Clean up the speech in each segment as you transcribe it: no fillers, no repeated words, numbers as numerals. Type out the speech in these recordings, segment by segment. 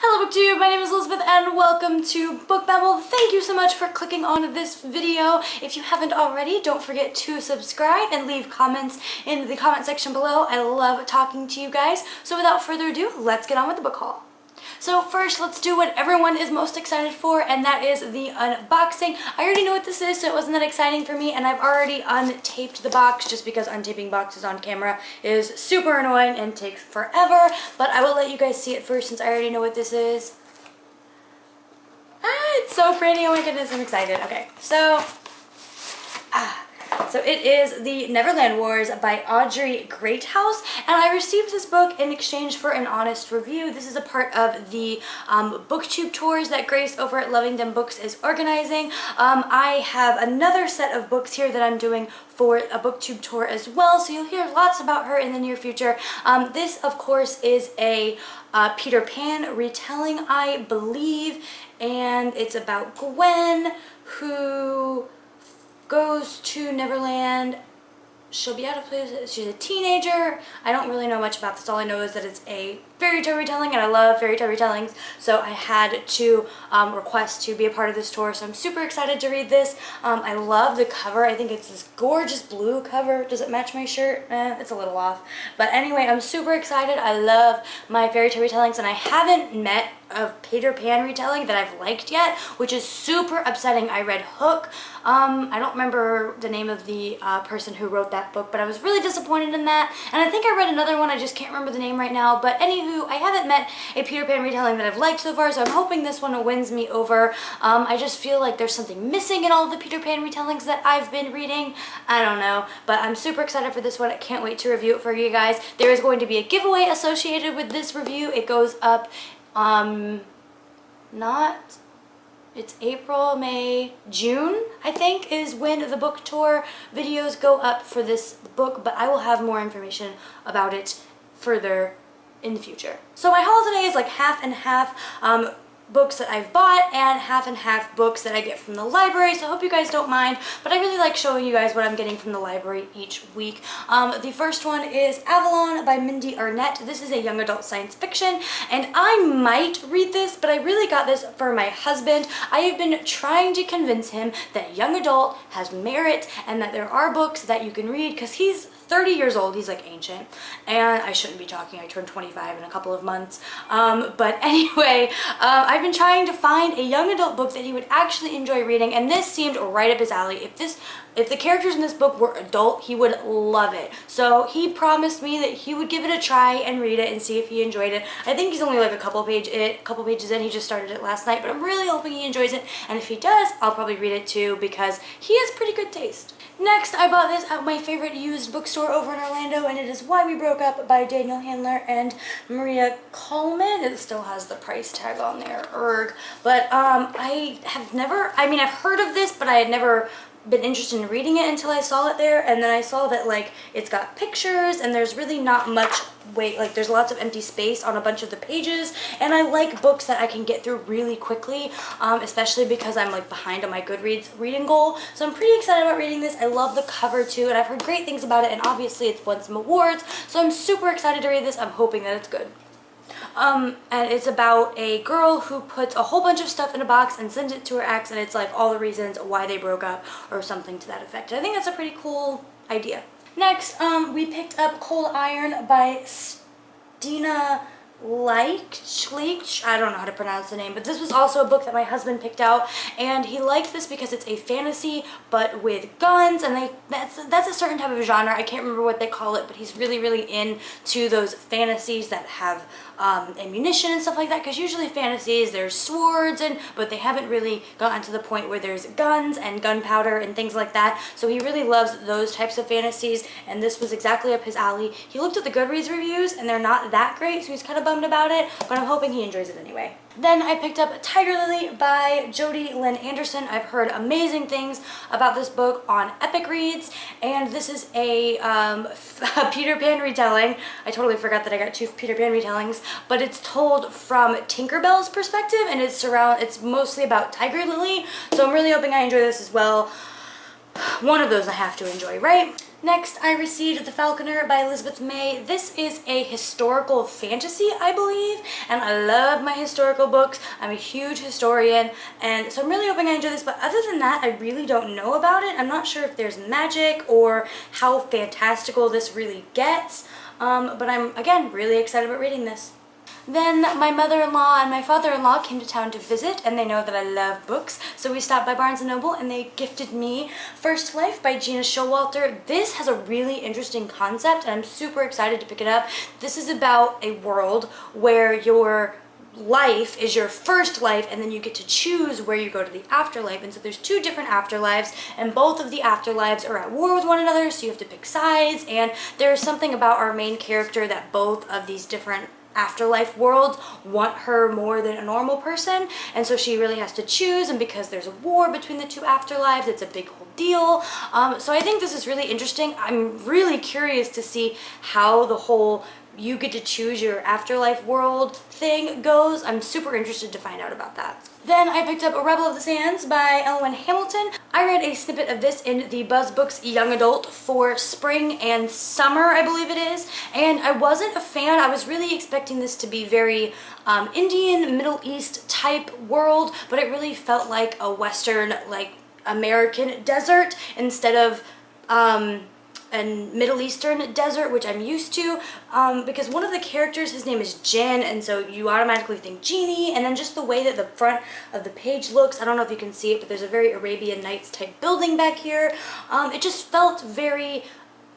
Hello BookTube, my name is Elizabeth and welcome to Book Babble. Thank you so much for clicking on this video. If you haven't already, don't forget to subscribe and leave comments in the comment section below. I love talking to you guys. So without further ado, let's get on with the book haul. So first, let's do what everyone is most excited for, and that is the unboxing. I already know what this is, so it wasn't that exciting for me, and I've already untaped the box just because untaping boxes on camera is super annoying and takes forever, but I will let you guys see it first since I already know what this is. It's so pretty. Oh my goodness, I'm excited. Okay, so it is The Neverland Wars by Audrey Greathouse, and I received this book in exchange for an honest review. This is a part of the BookTube tours that Grace over at Lovingdon Books is organizing. I have another set of books here that I'm doing for a BookTube tour as well, so you'll hear lots about her in the near future. This, of course, is a Peter Pan retelling, I believe, and it's about Gwen, who goes to Neverland. She'll be out of place. She's a teenager. I don't really know much about this. All I know is that it's a fairy tale retelling, and I love fairy tale retellings, so I had to request to be a part of this tour, so I'm super excited to read this. I love the cover. I think it's this gorgeous blue cover. Does it match my shirt? It's a little off. But anyway, I'm super excited. I love my fairy tale retellings, and I haven't met a Peter Pan retelling that I've liked yet, which is super upsetting. I read Hook. I don't remember the name of the person who wrote that book, but I was really disappointed in that. And I think I read another one, I just can't remember the name right now. But anywho, I haven't met a Peter Pan retelling that I've liked so far, so I'm hoping this one wins me over. I just feel like there's something missing in all of the Peter Pan retellings that I've been reading. I don't know, but I'm super excited for this one. I can't wait to review it for you guys. There is going to be a giveaway associated with this review. It goes up it's April, May, June, I think, is when the book tour videos go up for this book, but I will have more information about it further in the future. So my haul today is like half and half books that I've bought and half books that I get from the library, so I hope you guys don't mind, but I really like showing you guys what I'm getting from the library each week. The first one is Avalon by Mindy Arnett. This is a young adult science fiction, and I might read this, but I really got this for my husband. I have been trying to convince him that young adult has merit and that there are books that you can read, because he's 30 years old, he's like ancient, and I shouldn't be talking, I turned 25 in a couple of months, but anyway, I've been trying to find a young adult book that he would actually enjoy reading, and this seemed right up his alley. If the characters in this book were adult, he would love it. So he promised me that he would give it a try and read it and see if he enjoyed it. I think he's only like a couple pages in. He just started it last night, but I'm really hoping he enjoys it, and if he does, I'll probably read it too, because he has pretty good taste. Next, I bought this at my favorite used bookstore over in Orlando, and it is Why We Broke Up by Daniel Handler and Maria Coleman. It still has the price tag on there, but I've heard of this, but I had never been interested in reading it until I saw it there, and then I saw that like it's got pictures and there's really not much weight, like there's lots of empty space on a bunch of the pages, and I like books that I can get through really quickly, especially because I'm like behind on my Goodreads reading goal, so I'm pretty excited about reading this. I love the cover too, and I've heard great things about it, and obviously it's won some awards, so I'm super excited to read this. I'm hoping that it's good. And it's about a girl who puts a whole bunch of stuff in a box and sends it to her ex, and it's like all the reasons why they broke up or something to that effect. I think that's a pretty cool idea. Next, we picked up Coal Iron by Stina Schleich. I don't know how to pronounce the name, but this was also a book that my husband picked out, and he liked this because it's a fantasy but with guns, and that's a certain type of genre. I can't remember what they call it, but he's really into those fantasies that have ammunition and stuff like that, because usually fantasies there's swords, but they haven't really gotten to the point where there's guns and gunpowder and things like that, so he really loves those types of fantasies, and this was exactly up his alley. He looked at the Goodreads reviews and they're not that great, so he's kind of bummed about it, but I'm hoping he enjoys it anyway. Then I picked up Tiger Lily by Jodi Lynn Anderson. I've heard amazing things about this book on Epic Reads, and this is a Peter Pan retelling. I totally forgot that I got two Peter Pan retellings, but it's told from Tinkerbell's perspective, and it's mostly about Tiger Lily, so I'm really hoping I enjoy this as well. One of those I have to enjoy, right? Next, I received The Falconer by Elizabeth May. This is a historical fantasy, I believe, and I love my historical books. I'm a huge historian, and so I'm really hoping I enjoy this, but other than that, I really don't know about it. I'm not sure if there's magic or how fantastical this really gets, but I'm, again, really excited about reading this. Then my mother-in-law and my father-in-law came to town to visit, and they know that I love books, so we stopped by Barnes & Noble and they gifted me First Life by Gina Showalter. This has a really interesting concept and I'm super excited to pick it up. This is about a world where your life is your first life and then you get to choose where you go to the afterlife, and so there's two different afterlives and both of the afterlives are at war with one another, so you have to pick sides, and there's something about our main character that both of these different afterlife worlds want her more than a normal person, and so she really has to choose, and because there's a war between the two afterlives, it's a big whole deal. So I think this is really interesting. I'm really curious to see how the whole you get to choose your afterlife world thing goes. I'm super interested to find out about that. Then I picked up A Rebel of the Sands by Ellen Hamilton. I read a snippet of this in the Buzz Books Young Adult for spring and summer, I believe it is, and I wasn't a fan. I was really expecting this to be very Indian, Middle East type world, but it really felt like a Western, like American desert instead of a Middle Eastern desert, which I'm used to, because one of the characters, his name is Jin, and so you automatically think genie, and then just the way that the front of the page looks, I don't know if you can see it, but there's a very Arabian Nights type building back here. It just felt very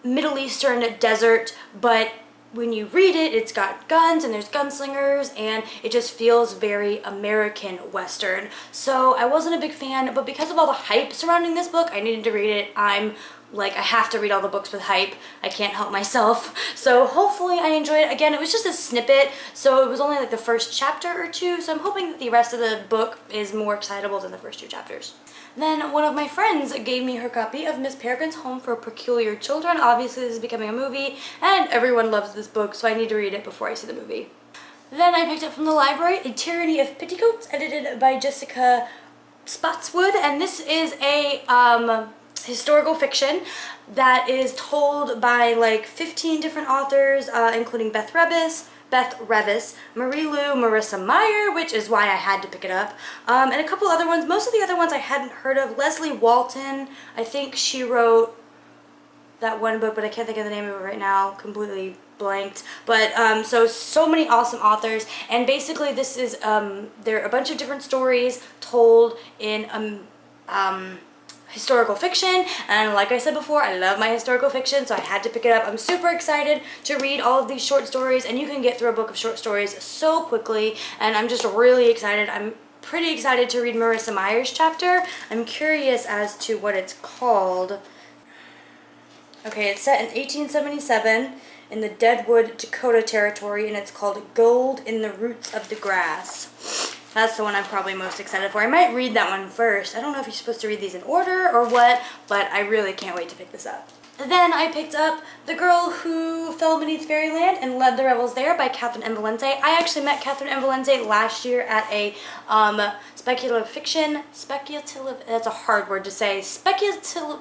Middle Eastern desert, but when you read it, it's got guns and there's gunslingers, and it just feels very American Western. So I wasn't a big fan, but because of all the hype surrounding this book, I needed to read it. I'm like, I have to read all the books with hype. I can't help myself. So hopefully I enjoy it. Again, it was just a snippet, so it was only like the first chapter or two, so I'm hoping that the rest of the book is more excitable than the first two chapters. Then one of my friends gave me her copy of Miss Peregrine's Home for Peculiar Children. Obviously this is becoming a movie, and everyone loves this book, so I need to read it before I see the movie. Then I picked up from the library A Tyranny of Petticoats, edited by Jessica Spotswood, and this is a historical fiction that is told by like 15 different authors, including Beth Revis, Marie Lou, Marissa Meyer, which is why I had to pick it up, and a couple other ones. Most of the other ones I hadn't heard of. Leslie Walton, I think she wrote that one book, but I can't think of the name of it right now, completely blanked. But so many awesome authors, and basically this is there are a bunch of different stories told in historical fiction, and like I said before, I love my historical fiction, so I had to pick it up. I'm super excited to read all of these short stories, and you can get through a book of short stories so quickly, and I'm just really excited. I'm pretty excited to read Marissa Meyer's chapter. I'm curious as to what it's called. Okay, it's set in 1877 in the Deadwood, Dakota territory, and it's called Gold in the Roots of the Grass. That's the one I'm probably most excited for. I might read that one first. I don't know if you're supposed to read these in order or what, but I really can't wait to pick this up. Then I picked up The Girl Who Fell Beneath Fairyland and Led the Revels There by Catherine M. Valente. I actually met Catherine M. Valente last year at a speculative fiction, that's a hard word to say, speculative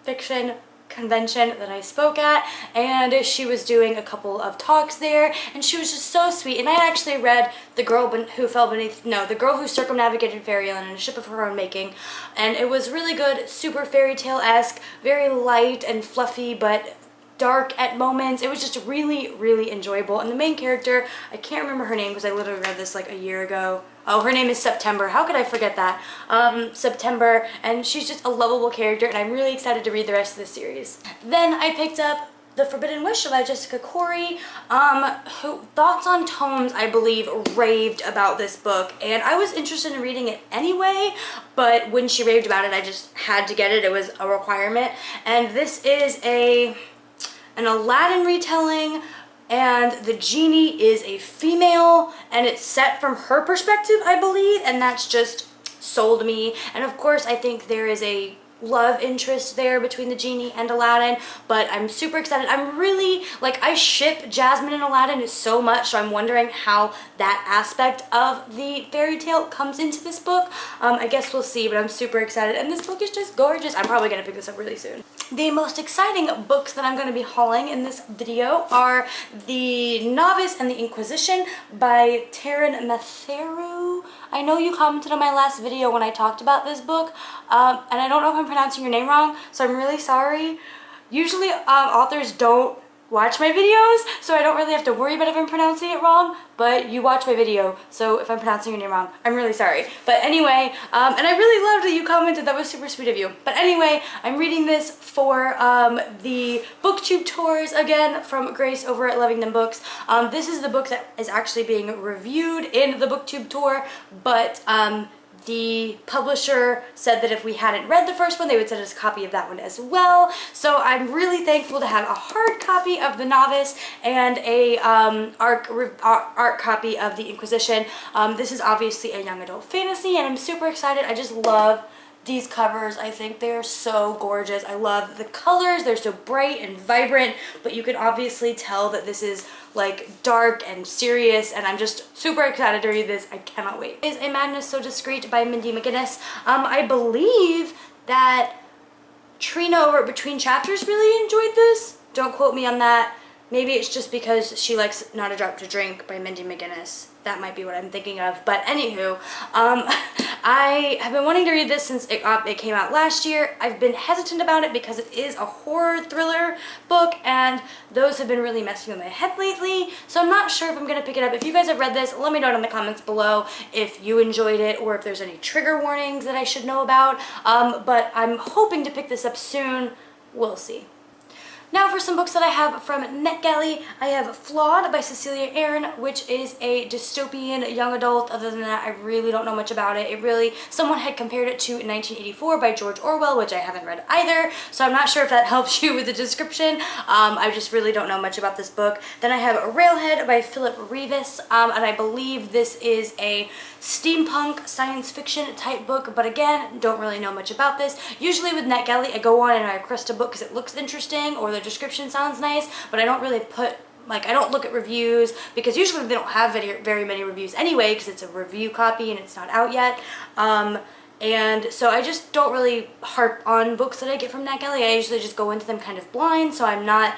fiction convention that I spoke at, and she was doing a couple of talks there, and she was just so sweet. And I actually read The Girl Who Circumnavigated Fairyland in a Ship of Her Own Making, and it was really good, super fairy tale-esque, very light and fluffy, but dark at moments. It was just really, really enjoyable. And the main character, I can't remember her name because I literally read this like a year ago. Oh, her name is September. How could I forget that? September, and she's just a lovable character, and I'm really excited to read the rest of the series. Then I picked up The Forbidden Wish by Jessica Corey, who Thoughts on Tomes, I believe, raved about this book, and I was interested in reading it anyway, but when she raved about it, I just had to get it. It was a requirement, and this is an Aladdin retelling, and the genie is a female, and it's set from her perspective, I believe, and that's just sold me. And of course, I think there is a love interest there between the genie and Aladdin, but I'm super excited. I'm really, like, I ship Jasmine and Aladdin so much, so I'm wondering how that aspect of the fairy tale comes into this book. I guess we'll see, but I'm super excited, and this book is just gorgeous. I'm probably gonna pick this up really soon. The most exciting books that I'm going to be hauling in this video are The Novice and the Inquisition by Taryn Matheru. I know you commented on my last video when I talked about this book, and I don't know if I'm pronouncing your name wrong, so I'm really sorry. Usually authors don't watch my videos, so I don't really have to worry about if I'm pronouncing it wrong, but you watch my video, so if I'm pronouncing your name wrong, I'm really sorry. But anyway, and I really loved that you commented. That was super sweet of you. But anyway, I'm reading this for the booktube tours again from Grace over at Lovingdom Books. This is the book that is actually being reviewed in the booktube tour, but the publisher said that if we hadn't read the first one, they would send us a copy of that one as well. So I'm really thankful to have a hard copy of The Novice and a art copy of The Inquisition. This is obviously a young adult fantasy, and I'm super excited. I just love these covers. I think they're so gorgeous. I love the colors. They're so bright and vibrant, but you can obviously tell that this is like dark and serious, and I'm just super excited to read this. I cannot wait. Is A Madness So Discreet by Mindy McGinnis. I believe that Trina over at Between Chapters really enjoyed this. Don't quote me on that. Maybe it's just because she likes Not a Drop to Drink by Mindy McGinnis. That might be what I'm thinking of. But anywho, I have been wanting to read this since it came out last year. I've been hesitant about it because it is a horror thriller book, and those have been really messing with my head lately. So I'm not sure if I'm going to pick it up. If you guys have read this, let me know in the comments below if you enjoyed it or if there's any trigger warnings that I should know about. But I'm hoping to pick this up soon. We'll see. Now for some books that I have from Netgalley, I have Flawed by Cecilia Aaron, which is a dystopian young adult. Other than that, I really don't know much about it. Someone had compared it to 1984 by George Orwell, which I haven't read either, so I'm not sure if that helps you with the description. I just really don't know much about this book. Then I have Railhead by Philip Rivas, and I believe this is a steampunk science fiction type book, but again, don't really know much about this. Usually with Netgalley, I go on and I request a book because it looks interesting or the description sounds nice, but I don't really I don't look at reviews because usually they don't have very many reviews anyway because it's a review copy and it's not out yet. And so I just don't really harp on books that I get from Netgalley. I usually just go into them kind of blind, so I'm not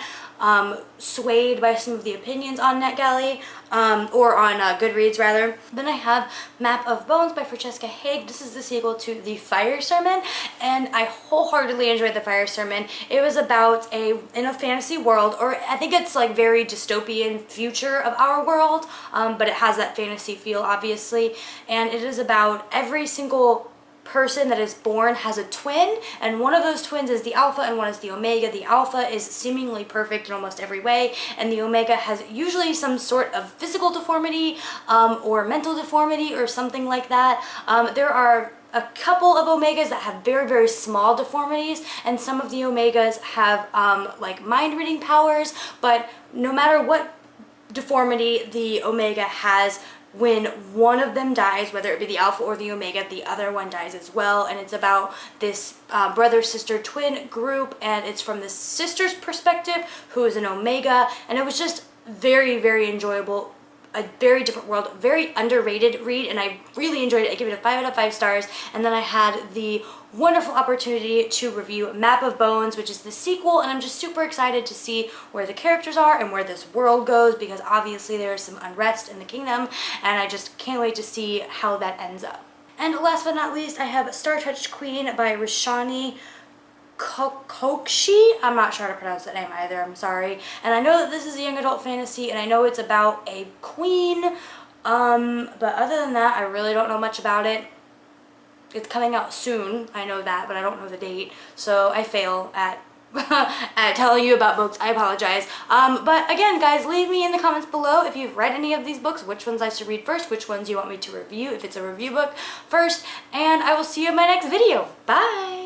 swayed by some of the opinions on Netgalley, or on Goodreads rather. Then I have Map of Bones by Francesca Haig. This is the sequel to The Fire Sermon, and I wholeheartedly enjoyed The Fire Sermon. It was about in a fantasy world, or I think it's like very dystopian future of our world, but it has that fantasy feel obviously, and it is about every single person that is born has a twin, and one of those twins is the alpha and one is the omega. The alpha is seemingly perfect in almost every way, and the omega has usually some sort of physical deformity or mental deformity or something like that. There are a couple of omegas that have very small deformities, and some of the omegas have like mind reading powers, but no matter what deformity the omega has, when one of them dies, whether it be the alpha or the omega, the other one dies as well. And it's about this brother-sister twin group, and it's from the sister's perspective, who is an omega, and it was just very enjoyable. A very different world, very underrated read, and I really enjoyed it. I give it a 5 out of 5 stars. And then I had the wonderful opportunity to review Map of Bones, which is the sequel, and I'm just super excited to see where the characters are and where this world goes, because obviously there is some unrest in the kingdom, and I just can't wait to see how that ends up. And last but not least, I have Star Touched Queen by Rashani Kokshi. I'm not sure how to pronounce that name either, I'm sorry. And I know that this is a young adult fantasy, and I know it's about a queen, but other than that, I really don't know much about it. It's coming out soon, I know that, but I don't know the date, so I fail at at telling you about books. I apologize. But again, guys, leave me in the comments below if you've read any of these books, which ones I should read first, which ones you want me to review, if it's a review book first, and I will see you in my next video. Bye!